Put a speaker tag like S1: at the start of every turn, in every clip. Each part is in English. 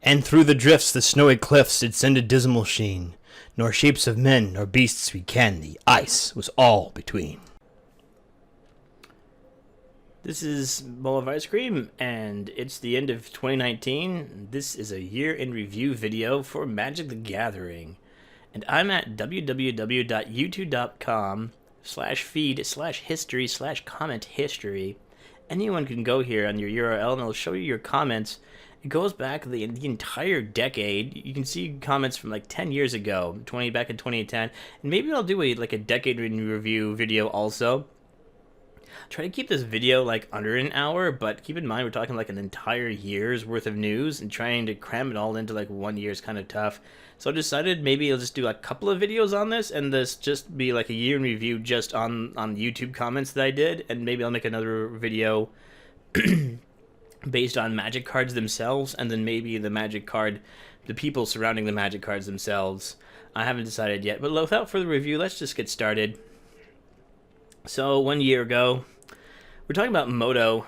S1: And through the drifts the snowy cliffs did send a dismal sheen, nor shapes of men nor beasts we ken, the ice was all between. This is walloficecream, and it's the end of 2019. This is a year in review video for Magic the Gathering. And I'm at www.youtube.com/feed/history/comment history. Anyone can go here on your URL and it'll show you your comments. It goes back the entire decade. You can see comments from like 10 years ago, back in 2010. And maybe I'll do a decade in review video also. Try to keep this video like under an hour, but keep in mind we're talking like an entire year's worth of news, and trying to cram it all into like 1 year is kind of tough. So I decided maybe I'll just do a couple of videos on this, and this just be like a year in review just on YouTube comments that I did, and maybe I'll make another video based on Magic cards themselves, and then maybe the people surrounding the Magic cards themselves. I haven't decided yet, but without further review, let's just get started. So 1 year ago, we're talking about Moto,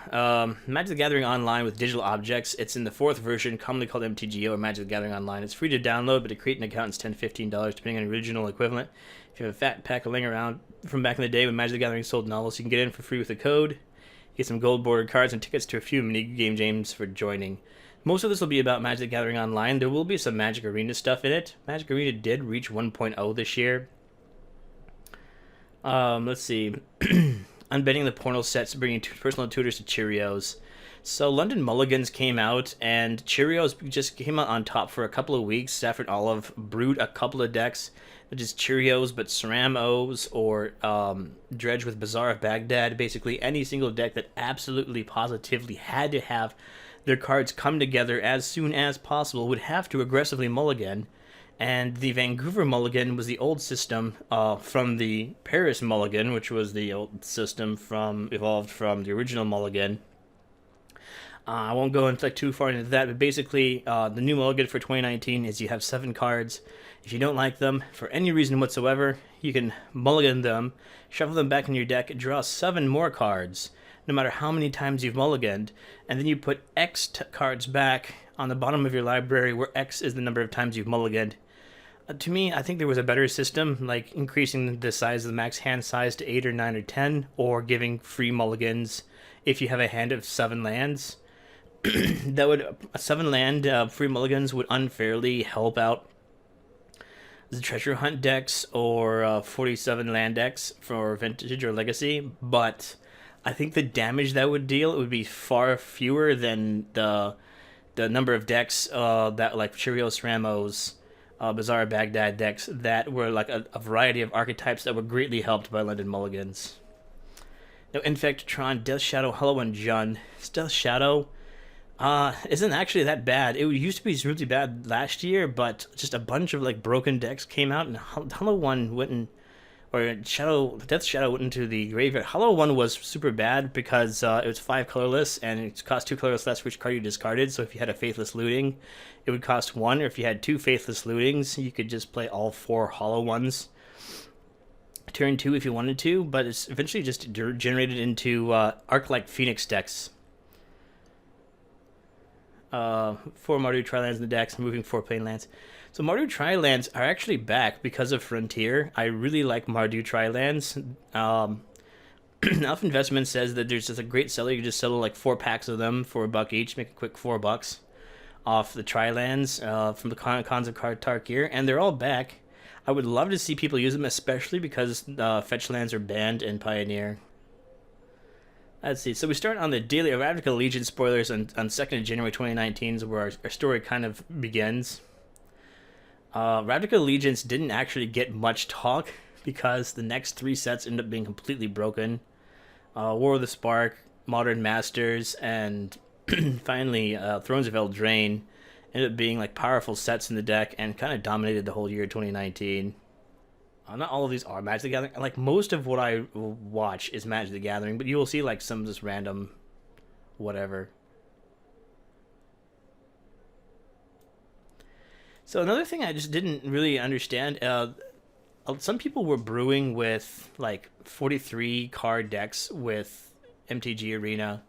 S1: Magic the Gathering Online with digital objects. It's in the 4th version, commonly called MTGO or Magic the Gathering Online. It's free to download, but to create an account is $10-15, depending on the original equivalent. If you have a fat pack laying around from back in the day when Magic the Gathering sold novels, you can get in for free with a code. Get some gold bordered cards and tickets to a few mini game jams for joining. Most of this will be about Magic the Gathering Online. There will be some Magic Arena stuff in it. Magic Arena did reach 1.0 this year. Let's see. Unbending the Portal sets, bringing personal tutors to Cheerios. So London Mulligans came out, and Cheerios just came out on top for a couple of weeks. Saffron Olive brewed a couple of decks, which is Cheerios, but Ceramos, or Dredge with Bazaar of Baghdad. Basically any single deck that absolutely positively had to have their cards come together as soon as possible would have to aggressively mulligan. And the Vancouver Mulligan was the old system from the Paris Mulligan, which was the old system evolved from the original Mulligan. I won't go into too far into that, but basically the new Mulligan for 2019 is you have 7 cards. If you don't like them for any reason whatsoever, you can mulligan them, shuffle them back in your deck, draw 7 more cards, no matter how many times you've mulliganed, and then you put X cards back on the bottom of your library, where X is the number of times you've mulliganed. To me, I think there was a better system, like increasing the size of the max hand size to 8 or 9 or 10, or giving free mulligans if you have a hand of 7 lands. 7 land free mulligans would unfairly help out the treasure hunt decks or 47 land decks for Vintage or Legacy, but I think the damage that would deal, it would be far fewer than the number of decks that like Cheerios, Ramos, Bazaar Baghdad decks that were like a variety of archetypes that were greatly helped by London Mulligans. Now, Infect, Tron, Death Shadow, Hollow, and Jund. Death Shadow isn't actually that bad. It used to be really bad last year, but just a bunch of like broken decks came out, and Hollow One went in, or Death Shadow went into the graveyard. Hollow One was super bad because it was 5 colorless, and it cost 2 colorless less for each card you discarded. So if you had a Faithless Looting, it would cost 1, or if you had 2 Faithless Lootings, you could just play all 4 Hollow Ones. Turn 2 if you wanted to, but it's eventually just generated into Arc-like Phoenix decks. 4 Mardu Tri-lands in the decks, moving 4 plain lands. So Mardu Tri-lands are actually back because of Frontier. I really like Mardu Tri-lands. Alpha Investment says that there's just a great seller. You can just sell like 4 packs of them for $1 each, make a quick $4 off the Tri-lands from the Cons of Tarkir, and they're all back. I would love to see people use them, especially because fetch lands are banned in Pioneer. Let's see. So we start on the daily Ravnica Legion spoilers on 2nd of January 2019 is where our story kind of begins. Ravnica Legions didn't actually get much talk because the next 3 sets ended up being completely broken. War of the Spark, Modern Masters, and finally Thrones of Eldraine ended up being like powerful sets in the deck and kind of dominated the whole year 2019. Not all of these are Magic the Gathering. Like, most of what I watch is Magic the Gathering, but you will see like some just random whatever. So another thing I just didn't really understand, some people were brewing with like 43 card decks with MTG Arena.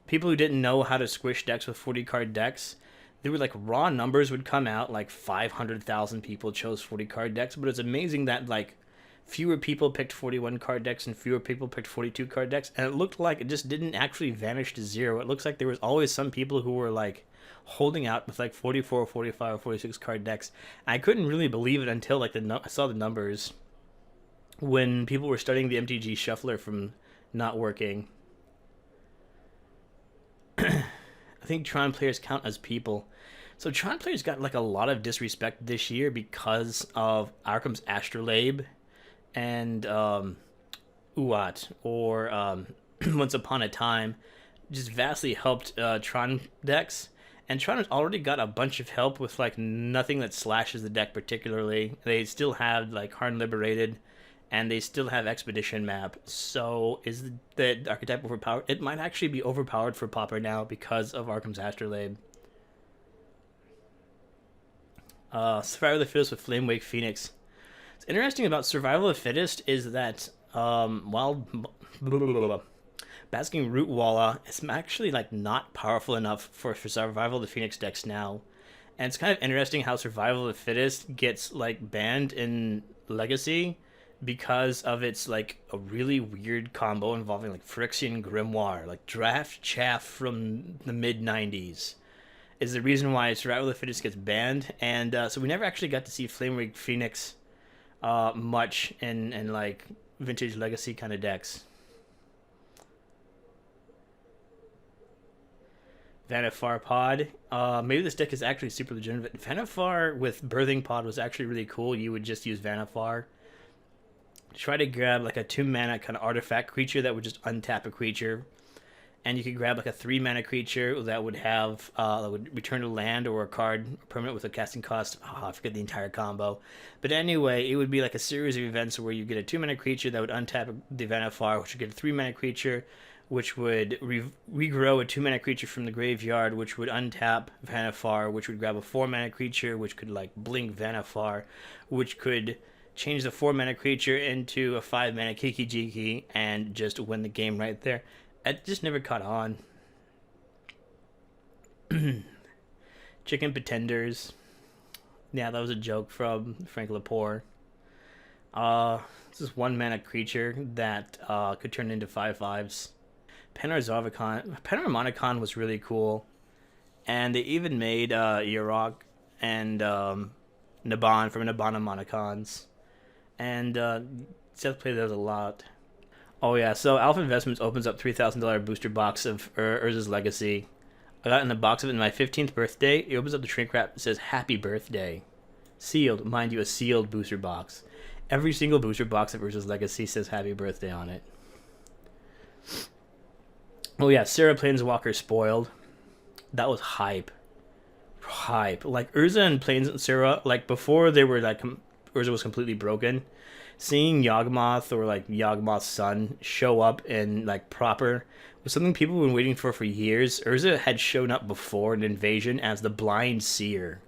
S1: People who didn't know how to squish decks with 40 card decks, there were like raw numbers would come out, like 500,000 people chose 40 card decks, but it's amazing that like fewer people picked 41 card decks and fewer people picked 42 card decks, and it looked like it just didn't actually vanish to zero. It looks like there was always some people who were like holding out with like 44, 45, or 46 card decks. I couldn't really believe it until like I saw the numbers when people were studying the MTG shuffler from not working. I think Tron players count as people. So Tron players got like a lot of disrespect this year because of Arkham's Astrolabe and Uat, or Once Upon a Time, just vastly helped Tron decks. And Tron has already got a bunch of help with like nothing that slashes the deck particularly. They still have like Harn Liberated, and they still have Expedition Map. So is the archetype overpowered? It might actually be overpowered for Pauper now because of Arkham's Astrolabe. Survival of the Fittest with Flame Wake Phoenix. What's interesting about Survival of the Fittest is that while Basking Root Walla, it's actually like not powerful enough for Survival of the Phoenix decks now. And it's kind of interesting how Survival of the Fittest gets like banned in Legacy because of its like a really weird combo involving like Phyrexian Grimoire, like Draft Chaff from the mid-90s. Is the reason why Survival of the Fittest gets banned, and so we never actually got to see Flamewake Phoenix much in like vintage Legacy kind of decks. Vanifar Pod. Maybe this deck is actually super legitimate. Vanifar with Birthing Pod was actually really cool. You would just use Vanifar. Try to grab like a 2-mana kind of artifact creature that would just untap a creature. And you could grab like a 3-mana creature that would have that would return a land or a card permanent with a casting cost. I forget the entire combo. But anyway, it would be like a series of events where you get a 2-mana creature that would untap the Vanifar, which would get a 3-mana creature, which would regrow a 2-mana creature from the graveyard, which would untap Vanifar, which would grab a 4-mana creature, which could like blink Vanifar, which could change the 4-mana creature into a 5-mana Kiki Jiki and just win the game right there. It just never caught on. Chicken Pretenders. Yeah, that was a joke from Frank Lepore. This is 1-mana creature that could turn into 5/5s. Penarmonicon was really cool. And they even made Yarok and Naban from Nabana Monicons. And Seth played those a lot. Oh yeah, so Alpha Investments opens up $3,000 booster box of Urza's Legacy. I got in the box of it in my 15th birthday. It opens up the shrink wrap. It says Happy Birthday. Sealed. Mind you, a sealed booster box. Every single booster box of Urza's Legacy says Happy Birthday on it. Oh yeah, Sarah Planeswalker spoiled. That was hype. Hype. Like Urza and Planeswalker, like before they were like, Urza was completely broken. Seeing Yawgmoth or like Yawgmoth's son show up in like proper was something people have been waiting for years. Urza had shown up before an invasion as the Blind Seer,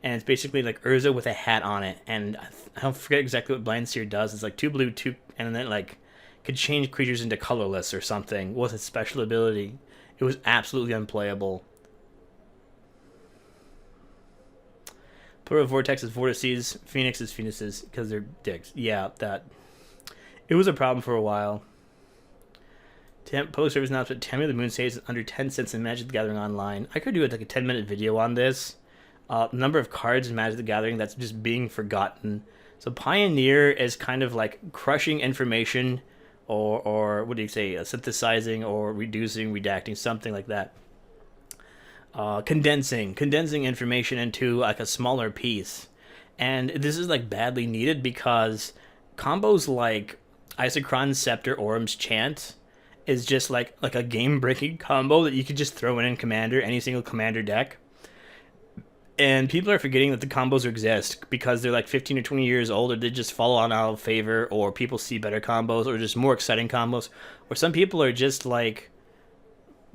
S1: and it's basically like Urza with a hat on it. And I don't forget exactly what Blind Seer does. It's like 2 blue, 2, and then like could change creatures into colorless or something with its special ability. It was absolutely unplayable. Plural Vortex is vortices, Phoenix is phoenixes, because they're dicks. Yeah, that. It was a problem for a while. Public service announcement, Tammy of the Moon saves under 10 cents in Magic the Gathering Online. I could do like a 10-minute video on this. The number of cards in Magic the Gathering that's just being forgotten. So Pioneer is kind of like crushing information, or what do you say, synthesizing or reducing, redacting, something like that. Condensing information into like a smaller piece, and this is like badly needed because combos like Isochron Scepter Orm's Chant is just like a game-breaking combo that you could just throw in Commander, any single Commander deck, and people are forgetting that the combos exist because they're like 15 or 20 years old, or they just fall out of favor, or people see better combos, or just more exciting combos, or some people are just like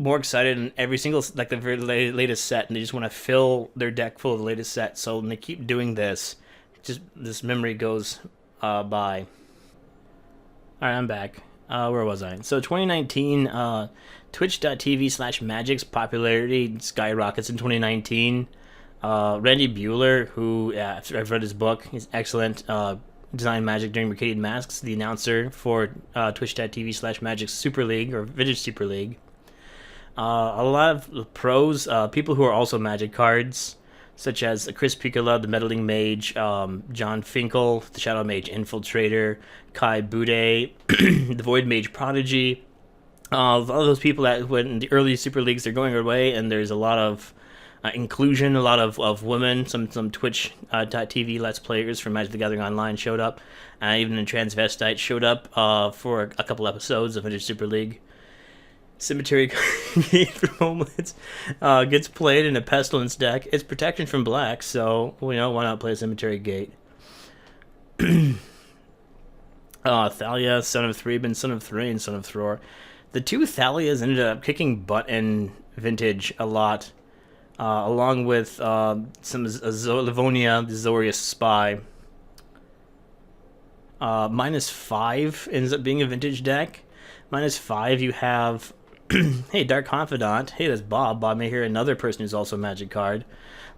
S1: more excited in every single, like the very latest set, and they just want to fill their deck full of the latest set. So when they keep doing this, just this memory goes by. All right, I'm back. Where was I? So 2019, Twitch.tv/Magic's popularity skyrockets in 2019. Randy Bueller, who I've read his book. He's excellent. Designed Magic during Mercadian Masks, the announcer for twitch.tv/Magic Super League or Vintage Super League. A lot of pros, people who are also Magic cards, such as Chris Piccola, the Meddling Mage, John Finkel, the Shadow Mage Infiltrator, Kai Bude, the Void Mage Prodigy. A lot of those people that went in the early Super Leagues, they're going away, and there's a lot of inclusion, a lot of women, some Twitch TV Let's Players from Magic the Gathering Online showed up, even a transvestite showed up for a couple episodes of Vintage Super League. Cemetery Gate for Homeless gets played in a Pestilence deck. It's protection from black, so why not play Cemetery Gate? Thalia, Son of Threeben, Son of Thrain, Son of Thror. The two Thalias ended up kicking butt in Vintage a lot, along with some Livonia, the Zorius Spy. -5 ends up being a Vintage deck. -5, you have hey, Dark Confidant. Hey, that's Bob. Bob Mayhew, another person who's also a Magic card.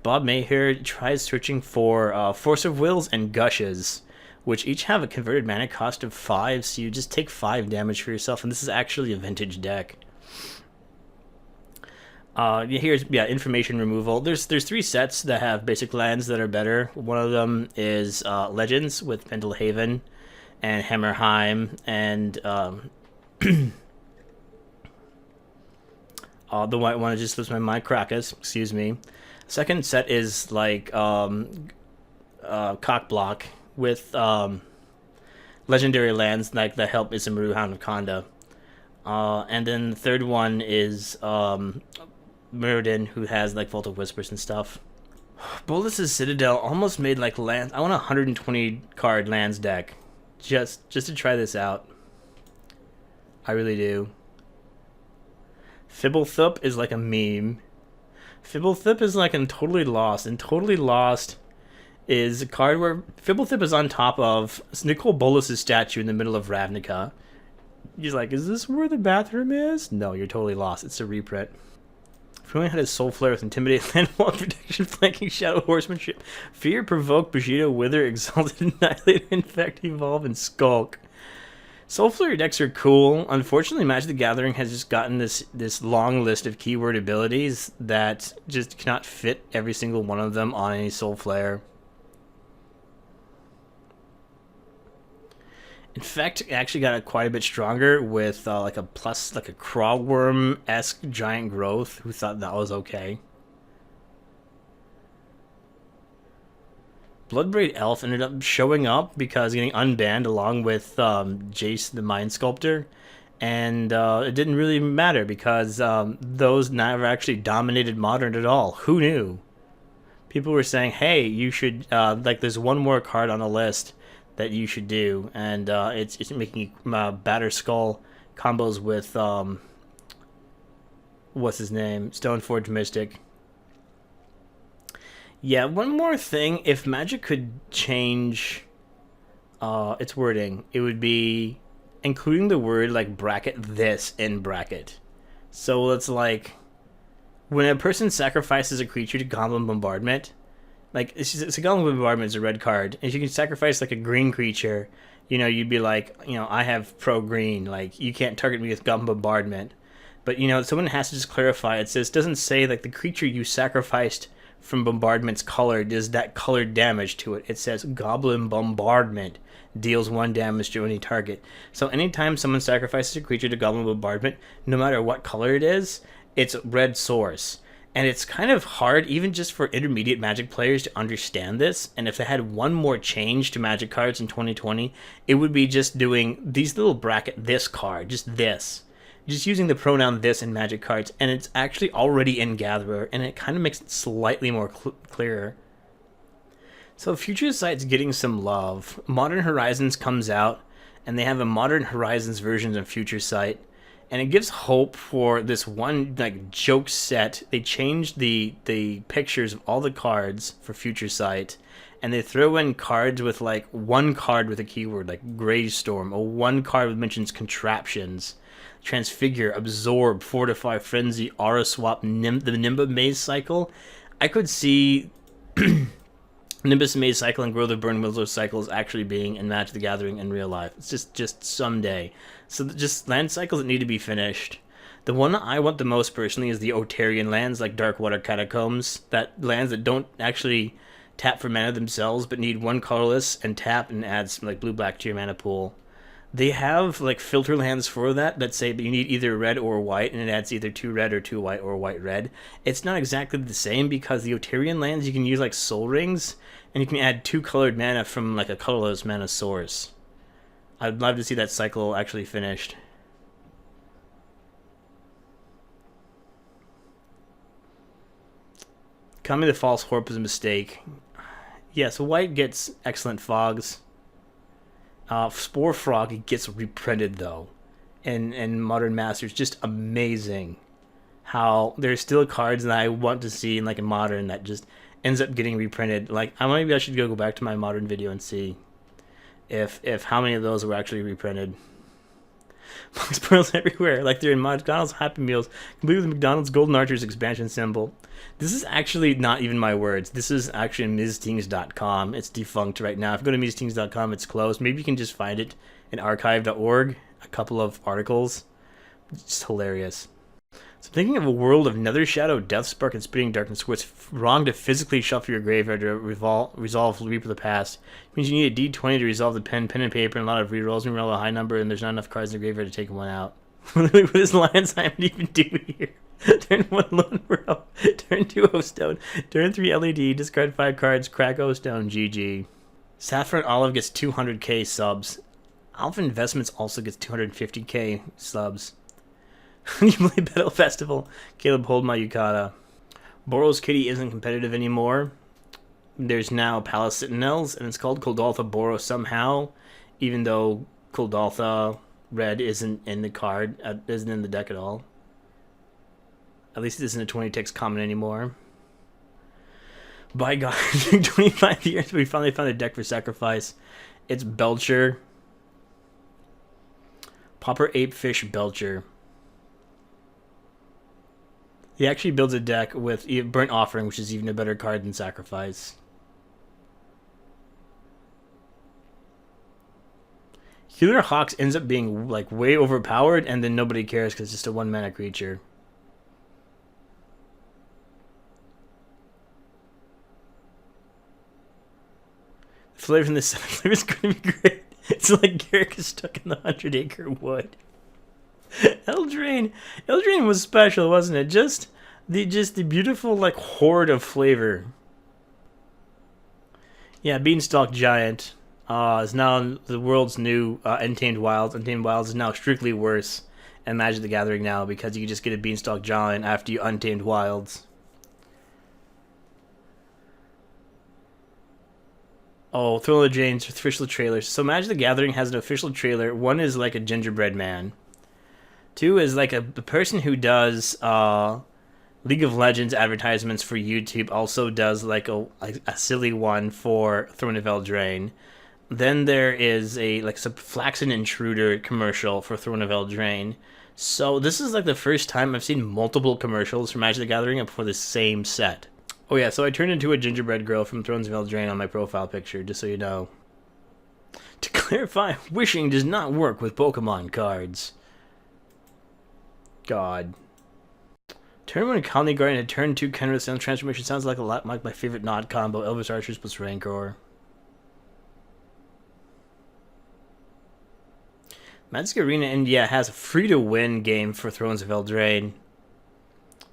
S1: Bob Mayhew tries searching for Force of Wills and Gushes, which each have a converted mana cost of 5, so you just take 5 damage for yourself, and this is actually a Vintage deck. Here's information removal. There's 3 sets that have basic lands that are better. One of them is Legends with Pendelhaven and Hammerheim and the white one just slips my mind, Krakus, excuse me. Second set is like Cockblock with legendary lands like the Help Isamaru, Hound of Konda. And then the third one is Mirrodin, who has like Vault of Whispers and stuff. Bolus's Citadel almost made like lands. I want a 120 card lands deck just to try this out. I really do. Fibblethip is like a meme. Fibblethip is like in Totally Lost, and Totally Lost is a card where Fibblethip is on top of Nicol Bolas's statue in the middle of Ravnica. He's like, is this where the bathroom is? No, you're totally lost. It's a reprint. If had his Soul Flare with Intimidate, Landwall Protection, Flanking, Shadow Horsemanship, Fear, Provoke, Bushido, Wither, Exalted, Annihilate, Infect, Evolve, and Skulk. Soul Flare decks are cool. Unfortunately, Magic the Gathering has just gotten this long list of keyword abilities that just cannot fit every single one of them on any Soul Flare. Infect actually got quite a bit stronger with like a Crawworm-esque Giant Growth, who thought that was okay. Bloodbraid Elf ended up showing up because getting unbanned along with Jace the Mind Sculptor, and it didn't really matter because those never actually dominated Modern at all. Who knew? People were saying, hey, you should, there's one more card on the list that you should do, and it's making Batter Skull combos with, what's his name? Stoneforge Mystic. Yeah, one more thing. If Magic could change its wording, it would be including the word like bracket this in bracket. So it's like when a person sacrifices a creature to Goblin Bombardment, like it's a Goblin Bombardment is a red card. If you can sacrifice like a green creature, you'd be like, I have pro green, like you can't target me with Goblin Bombardment. But someone has to just clarify. It doesn't say like the creature you sacrificed from Bombardment's color does that colored damage to it. It says Goblin Bombardment deals 1 damage to any target. So anytime someone sacrifices a creature to Goblin Bombardment, no matter what color it is, it's red source. And it's kind of hard, even just for intermediate Magic players, to understand this. And if they had one more change to Magic cards in 2020, it would be just doing these little bracket this card, just this. Just using the pronoun this in Magic cards, and it's actually already in Gatherer, and it kind of makes it slightly more clearer. So Future Sight's getting some love. Modern Horizons comes out, and they have a Modern Horizons version of Future Sight, and it gives hope for this one joke set. They changed the pictures of all the cards for Future Sight, and they throw in cards with one card with a keyword like Greystorm, or one card that mentions contraptions. Transfigure, Absorb, Fortify, Frenzy, Aura Swap, the Nimba Maze Cycle. I could see Nimbus Maze Cycle and Grow the Burn Wizard cycles actually being in Magic the Gathering in real life. It's just someday. So just land cycles that need to be finished. The one I want the most personally is the Otarian lands, like Darkwater Catacombs. That lands that don't actually tap for mana themselves, but need one colorless and tap and adds like blue-black to your mana pool. They have like filter lands for that say that you need either red or white, and it adds either 2 red or 2 white or white red. It's not exactly the same because the Otarian lands you can use like soul rings, and you can add 2 colored mana from like a colorless mana source. I'd love to see that cycle actually finished. Kami the False Horp is a mistake. Yes, white gets excellent fogs. Spore Frog gets reprinted though, and Modern Masters. Just amazing how there's still cards that I want to see in like a Modern that just ends up getting reprinted. Like maybe I should go back to my Modern video and see if how many of those were actually reprinted. Box pearls everywhere, like they're in McDonald's Happy Meals, complete with McDonald's Golden Archers expansion symbol. This is actually not even my words. This is actually MsTings.com. It's defunct right now. If you go to MsTings.com, it's closed. Maybe you can just find it in archive.org, a couple of articles. It's just hilarious. So thinking of a world of Nether Shadow, Deathspark, and Spitting Darkness where it's wrong to physically shuffle your graveyard to resolve Reap of the Past. It means you need a D20 to resolve the pen and paper, and a lot of rerolls, and roll a high number, and there's not enough cards in the graveyard to take one out. What does Lion Simon even do here? Turn 1 Lone Bro, turn 2 O-Stone, turn 3 LED, discard 5 cards, crack O-Stone, GG. Saffron Olive gets 200k subs. Alpha Investments also gets 250k subs. You play Battle Festival. Caleb, hold my Yukata. Boros Kitty isn't competitive anymore. There's now Palace Sentinels, and it's called Kuldaltha Boros somehow, even though Kuldaltha Red isn't in the card, isn't in the deck at all. At least it isn't a 20 ticks common anymore. By God, 25 years, we finally found a deck for Sacrifice. It's Belcher. Pauper Apefish Belcher. He actually builds a deck with Burnt Offering, which is even a better card than Sacrifice. Healer Hawks ends up being like way overpowered, and then nobody cares because it's just a 1 mana creature. The flavor from this flavor is going to be great. It's like Garrick is stuck in the 100-acre wood. Eldraine was special, wasn't it? Just the beautiful like horde of flavor. Yeah, Beanstalk Giant is now the world's new Untamed Wilds. Untamed Wilds is now strictly worse in Magic the Gathering now because you can just get a Beanstalk Giant after you Untamed Wilds. Oh, Throne of the James official trailers. So Magic the Gathering has an official trailer. One is like a gingerbread man. 2 is like the person who does League of Legends advertisements for YouTube also does like a silly one for Throne of Eldraine. Then there is a Flaxen Intruder commercial for Throne of Eldraine. So this is like the first time I've seen multiple commercials for Magic the Gathering for the same set. Oh yeah, so I turned into a gingerbread girl from Thrones of Eldraine on my profile picture, just so you know. To clarify, wishing does not work with Pokemon cards. God. Turn 1 Colony Guardian and turn 2 Kenrith Sound Transformation sounds like a lot like my favorite Nod combo, Elvis Archers plus Rancor. Magic Arena India has a free-to-win game for Thrones of Eldraine,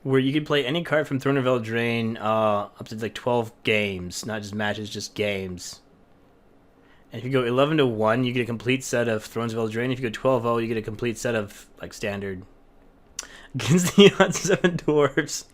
S1: where you can play any card from Throne of Eldraine up to like 12 games, not just matches, just games. And if you go 11-1, you get a complete set of Thrones of Eldraine. If you go 12-0, you get a complete set of like standard. Against the odd 7 dwarves.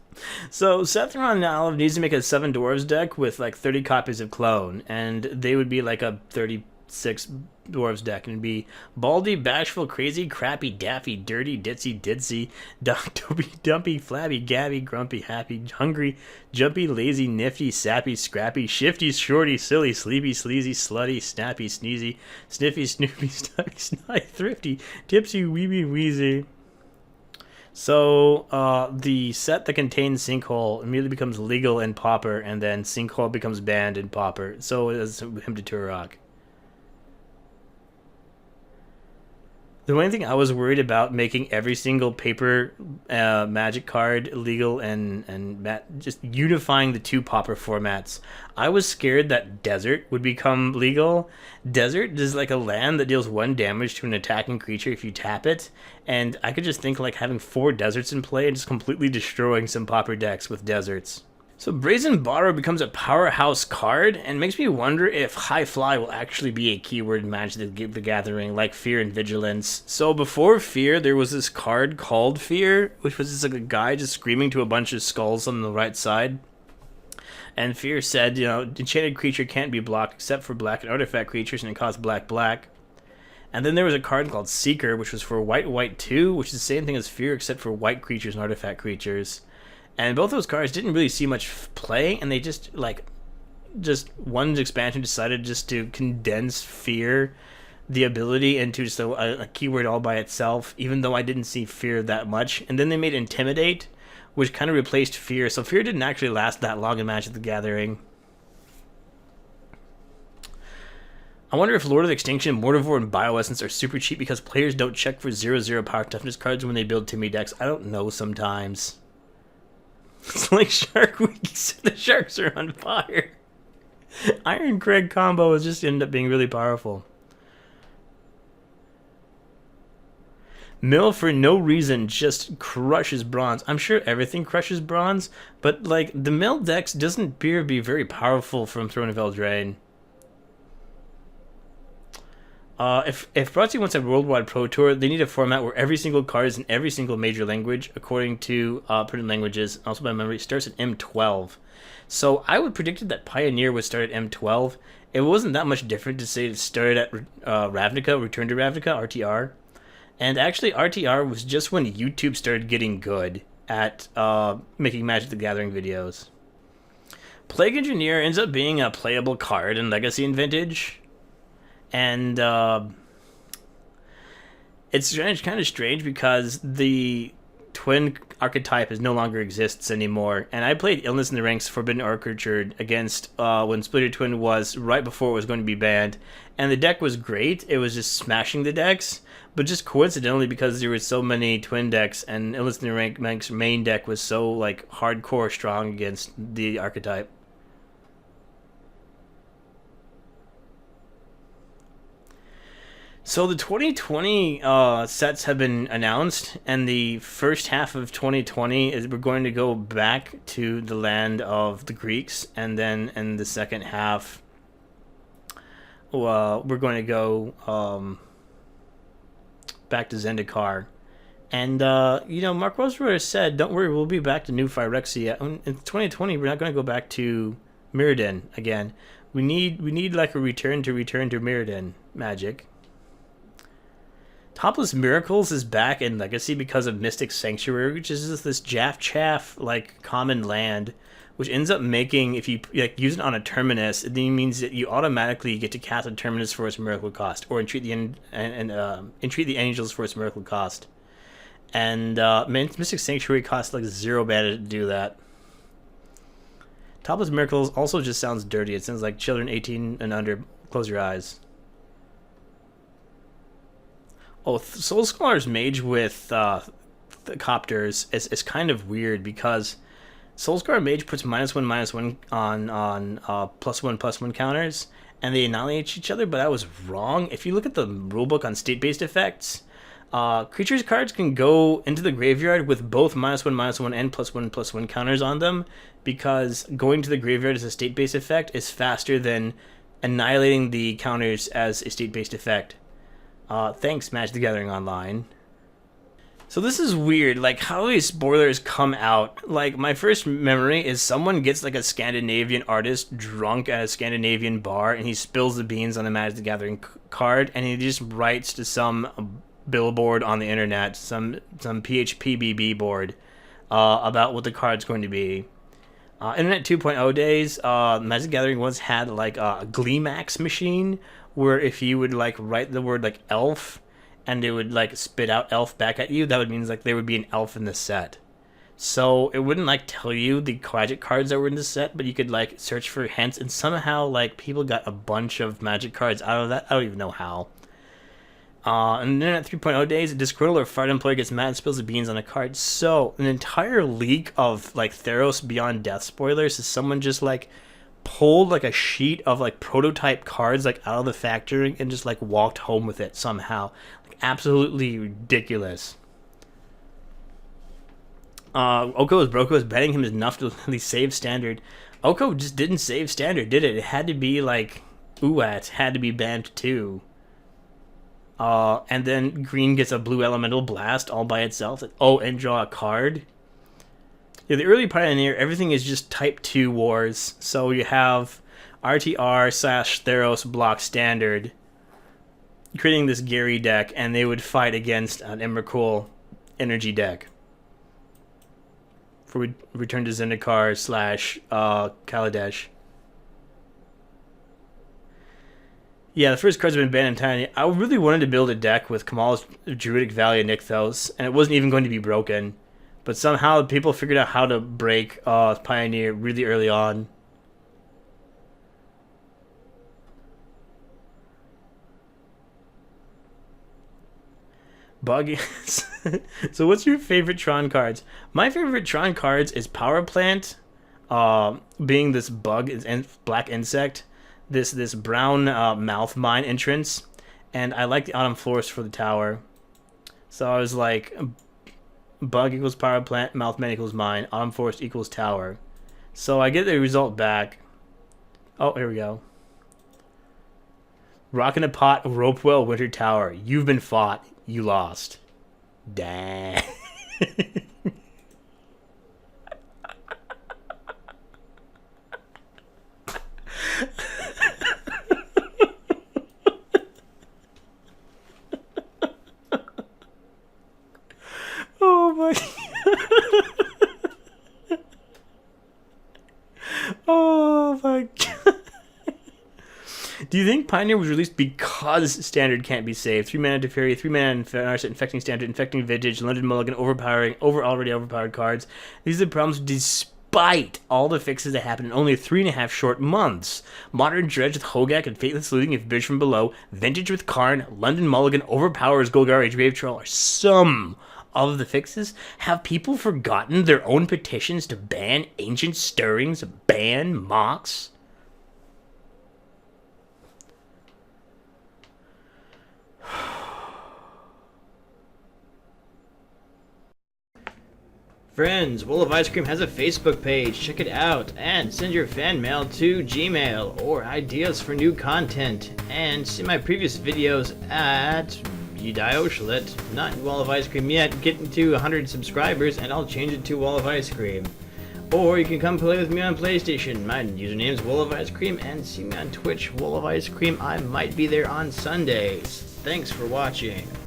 S1: So Sethron now needs to make a 7 dwarves deck with like 30 copies of Clone, and they would be like a 36 dwarves deck, and it'd be Baldy, Bashful, Crazy, Crappy, Daffy, Dirty, Ditzy, Didsy, Dopey, Dumpy, Flabby, Gabby, Grumpy, Happy, Hungry, Jumpy, Lazy, Nifty, Sappy, Scrappy, Shifty, Shorty, Silly, Sleepy, Sleazy, Slutty, Snappy, Sneezy, Sniffy, Snoopy, Stuffy, Snotty, Thrifty, Tipsy, Weeby, Wheezy. So the set that contains Sinkhole immediately becomes legal in Pauper, and then Sinkhole becomes banned in Pauper. So is Him to Turok. The only thing I was worried about making every single paper Magic card legal and just unifying the two Pauper formats. I was scared that Desert would become legal. Desert is like a land that deals 1 damage to an attacking creature if you tap it, and I could just think like having 4 deserts in play and just completely destroying some Pauper decks with deserts. So Brazen Borrow becomes a powerhouse card, and makes me wonder if High Fly will actually be a keyword in Magic the Gathering, like Fear and Vigilance. So before Fear, there was this card called Fear, which was just like a guy just screaming to a bunch of skulls on the right side. And Fear said, enchanted creature can't be blocked except for black and artifact creatures, and it costs black. And then there was a card called Seeker, which was for white 2, which is the same thing as Fear except for white creatures and artifact creatures. And both those cards didn't really see much play, and they just one expansion decided just to condense Fear, the ability, into just a keyword all by itself, even though I didn't see Fear that much. And then they made Intimidate, which kind of replaced Fear, so Fear didn't actually last that long in Magic the Gathering. I wonder if Lord of Extinction, Mortivore, and Bioessence are super cheap because players don't check for 0/0 power toughness cards when they build Timmy decks. I don't know sometimes. It's like Shark Week, except the sharks are on fire. Iron Craig combo has just ended up being really powerful. Mill, for no reason, just crushes bronze. I'm sure everything crushes bronze, but like the Mill decks doesn't appear to be very powerful from Throne of Eldraine. If Bratsy wants a worldwide pro tour, they need a format where every single card is in every single major language, according to printed languages. Also by memory, starts at M12. So I would predict that Pioneer would start at M12. It wasn't that much different to say it started at Ravnica, Return to Ravnica, RTR. And actually, RTR was just when YouTube started getting good at making Magic the Gathering videos. Plague Engineer ends up being a playable card in Legacy and Vintage. And it's kind of strange because the twin archetype no longer exists anymore. And I played Illness in the Ranks Forbidden Orchard against when Splitter Twin was right before it was going to be banned. And the deck was great. It was just smashing the decks. But just coincidentally, because there were so many twin decks and Illness in the Ranks main deck was so like hardcore strong against the archetype. So the 2020 sets have been announced, and the first half of 2020 is we're going to go back to the land of the Greeks, and then in the second half, we're going to go back to Zendikar. And, Mark Rosewater said, don't worry, we'll be back to New Phyrexia. In 2020, we're not going to go back to Mirrodin again. We need like a return to Mirrodin magic. Topless Miracles is back in Legacy because of Mystic Sanctuary, which is this Jaff like common land, which ends up making, if you use it on a Terminus, it means that you automatically get to cast a Terminus for its miracle cost, or entreat the angels for its miracle cost. And Mystic Sanctuary costs like 0 mana to do that. Topless Miracles also just sounds dirty. It sounds like children 18 and under, close your eyes. Oh, Soul Scholar's Mage with the Copters is kind of weird because Soul Scholar Mage puts -1/-1 on +1/+1 counters, and they annihilate each other, but I was wrong. If you look at the rulebook on state-based effects, creatures cards can go into the graveyard with both -1/-1 and +1/+1 counters on them, because going to the graveyard as a state-based effect is faster than annihilating the counters as a state-based effect. Thanks, Magic the Gathering Online. So this is weird, like how these spoilers come out. Like my first memory is someone gets like a Scandinavian artist drunk at a Scandinavian bar and he spills the beans on a Magic the Gathering card and he just writes to some billboard on the internet, some PHPBB board, about what the card's going to be. Internet 2.0 days, Magic the Gathering once had like a Gleemax machine where if you would like write the word like elf and they would like spit out elf back at you, that would mean like there would be an elf in the set. So it wouldn't like tell you the magic cards that were in the set, but you could like search for hints, and somehow like people got a bunch of magic cards out of that. I don't even know how. And then at 3.0 days, a disgruntled or fired employee gets mad and spills the beans on a card. So an entire leak of like Theros Beyond Death spoilers is someone just like pulled like a sheet of like prototype cards like out of the factory and just like walked home with it somehow. Like absolutely ridiculous. Broko was betting him enough to at least save standard. Oko just didn't save standard, did it? It had to be like Uat had to be banned too. And then green gets a blue elemental blast all by itself. Oh, and draw a card. Yeah, the early Pioneer, everything is just type 2 wars. So you have RTR/Theros block standard, creating this Gary deck, and they would fight against an Emrakul energy deck. For return to Zendikar/Kaladesh. Yeah, the first cards have been banned entirely. I really wanted to build a deck with Kamal's Druidic Valley of Nykthos, and it wasn't even going to be broken. But somehow people figured out how to break Pioneer really early on. Bug. So what's your favorite Tron cards? My favorite Tron cards is Power Plant, being this bug and black insect. This brown mouth mine entrance, and I like the Autumn Florist for the tower. So I was like, bug equals power plant, mouth mine equals mine, Autumn Forest equals tower. So I get the result back. Oh, here we go. Rock in a pot, Ropewell, Winter Tower. You've been fought. You lost. Dang. Oh my god. Oh my god. Do you think Pioneer was released because Standard can't be saved? 3 mana Teferi, 3 mana Infecting Standard, Infecting Vintage, London Mulligan, overpowering, already overpowered cards. These are the problems despite all the fixes that happened in only 3.5 short months. Modern Dredge with Hogak and Fateless Looting if Bitch from Below, Vintage with Karn, London Mulligan, Overpowers, Golgar, Age Troll are some of the fixes. Have people forgotten their own petitions to ban Ancient Stirrings, ban Mox? Friends, Wall of Ice Cream has a Facebook page. Check it out and send your fan mail to Gmail or ideas for new content. And see my previous videos at Udioshlet. Not Wall of Ice Cream yet. Get to 100 subscribers and I'll change it to Wall of Ice Cream. Or you can come play with me on PlayStation. My username is Wall of Ice Cream, and see me on Twitch, Wall of Ice Cream. I might be there on Sundays. Thanks for watching.